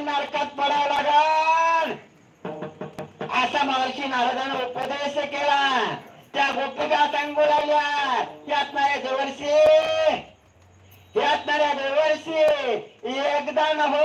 नरकात पडावं लागल असा महर्षी नारदाने उपदेश केला। त्या गोपिका सांगू लागल्या, यातनाऱ्या देवर्षी एकदा न हो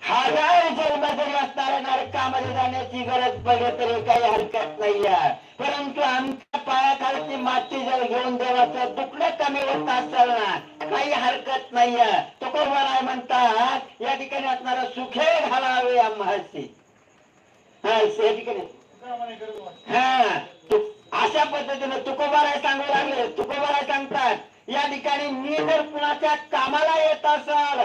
1000 जन्म जरी असणाऱ्या नरकामध्ये जाण्याची गरज पडली तरी काही हरकत नाहीये, परंतु आमच्या पायाखालची माती जर घेऊन देवाचं दुखणं कमी होत असेल ना काही हरकत नाहीये। तुकोबाराय म्हणतात या ठिकाणी असणारा सुखे घालावे महर्षी। अशा पद्धतीने तुकोबाराय सांगू लागले। तुकोबाराय सांगतात या ठिकाणी मी जर कुणाच्या कामाला येत असाल,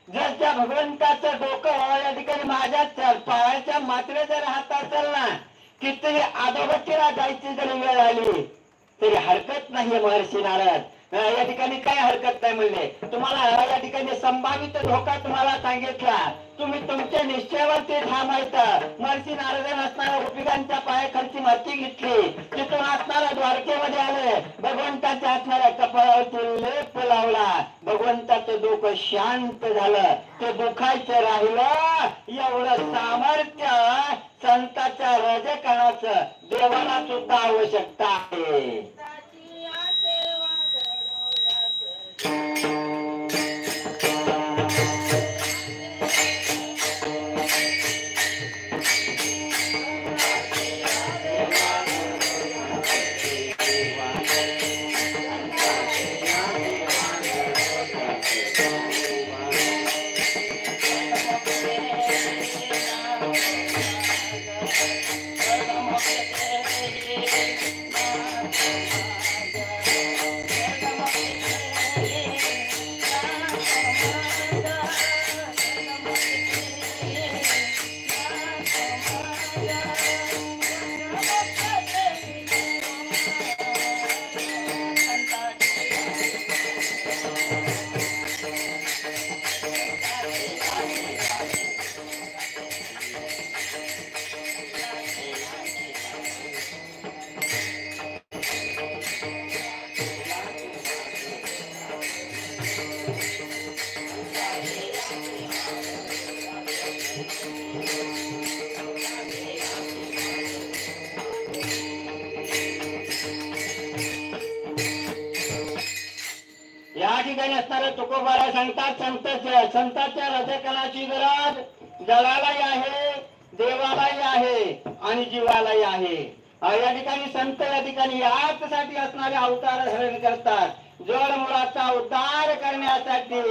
जर त्या भगवंताचं डोकं या ठिकाणी माझ्या पायाच्या मात्रे जर राहत असेल ना, कितीही अधोगतीला जायची जरी वेळ आली तरी हरकत नाहीये महर्षी नारद। या ठिकाणी काय हरकत नाही म्हणले। तुम्हाला या ठिकाणी संभावित धोका तुम्हाला सांगितला, तुम्ही तुमच्या निश्चयावरती थांबायचं। महर्षी नारदाने असणाऱ्या गोपिकांच्या पायाखालची माती घेतली, तिथून असणाऱ्या द्वारकेमध्ये आले, भगवंताच्या असणाऱ्या कपाळावरती लेप लावला, भगवंताचं डोकं शांत झालं। ते दुखायचं राहिलं एवढं सामर्थ्य संताच्या हृदयकणाचं देवाला सुद्धा आवश्यकता आहे। या ठिकाणी असणारे तुकोबाराय सांगतात संतांच्या हृदयकणाची गरज जगालाही आहे, देवालाही आहे आणि जीवालाही आहे। या ठिकाणी संत या ठिकाणी याचसाठी असणारे अवतार धारण करतात, जड मुळाचा उद्धार करण्यासाठी।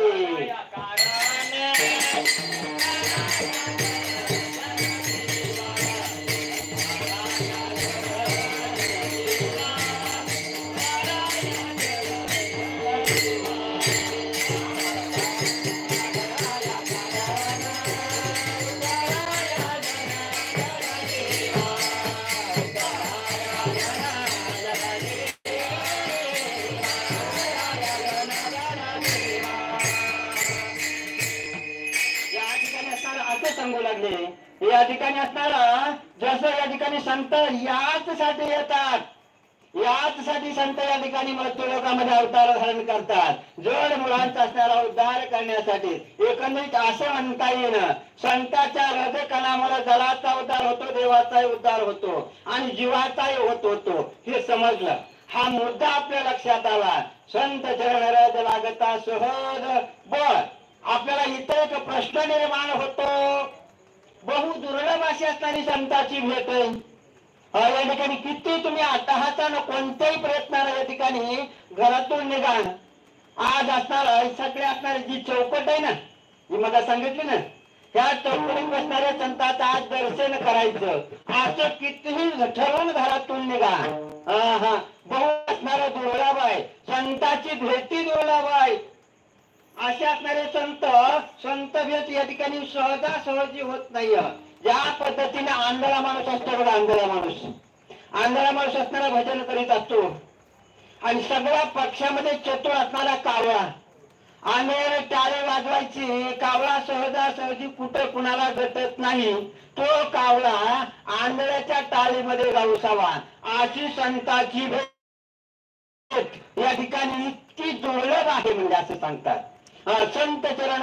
सांगू लागले या ठिकाणी असणारा जसं या ठिकाणी संत याचसाठी येतात, याचसाठी संत या ठिकाणी मृत्यू लोकांमध्ये अवतार धारण करतात, जड मुलांचा असणारा उद्धार करण्यासाठी। एकंदरीत असं म्हणता येईल संतांच्या हृदयकणामुळे जगाचा उद्धार होतो, देवाचाही उद्धार होतो आणि जीवाचाही होतो। हे समजलं, हा मुद्दा आपल्या लक्षात आला। संत चरण हृदय लागता सहज बळ। आपल्याला इतर एक प्रश्न निर्माण होतो, बहु दुर्लभ अशी असणारी संतांची भेट या ठिकाणी किती तुम्ही अट्टहासानं कोणत्याही प्रयत्नाने या ठिकाणी घरातून निघा, आज असणार सगळे असणारी जी चौकट आहे ना, मी मग सांगितली ना, त्या चौकटीत बसणाऱ्या संतांचं आज दर्शन करायचं असं कितीही ठरवून घरातून निघा। बहु असणारं दुर्लभ आहे, संतांची भेटी दुर्लभ आहे। असे असणारे संत भेट या ठिकाणी सहजासहजी होत नाही। ज्या पद्धतीने आंधळा माणूस असतो बघा, आंधळा माणूस असणारा भजन करीत असतो आणि सगळ्या पक्षामध्ये चतुर असणारा कावळा, आंधळ्याने टाळे वाजवायची, कावळा सहजासहजी कुठे कुणाला गटत नाही, तो कावळा आंधळ्याच्या टाळीमध्ये गावसावा। अशी संतांची भेट या ठिकाणी इतकी दुर्लभ आहे म्हणजे असं सांगतात संत चरण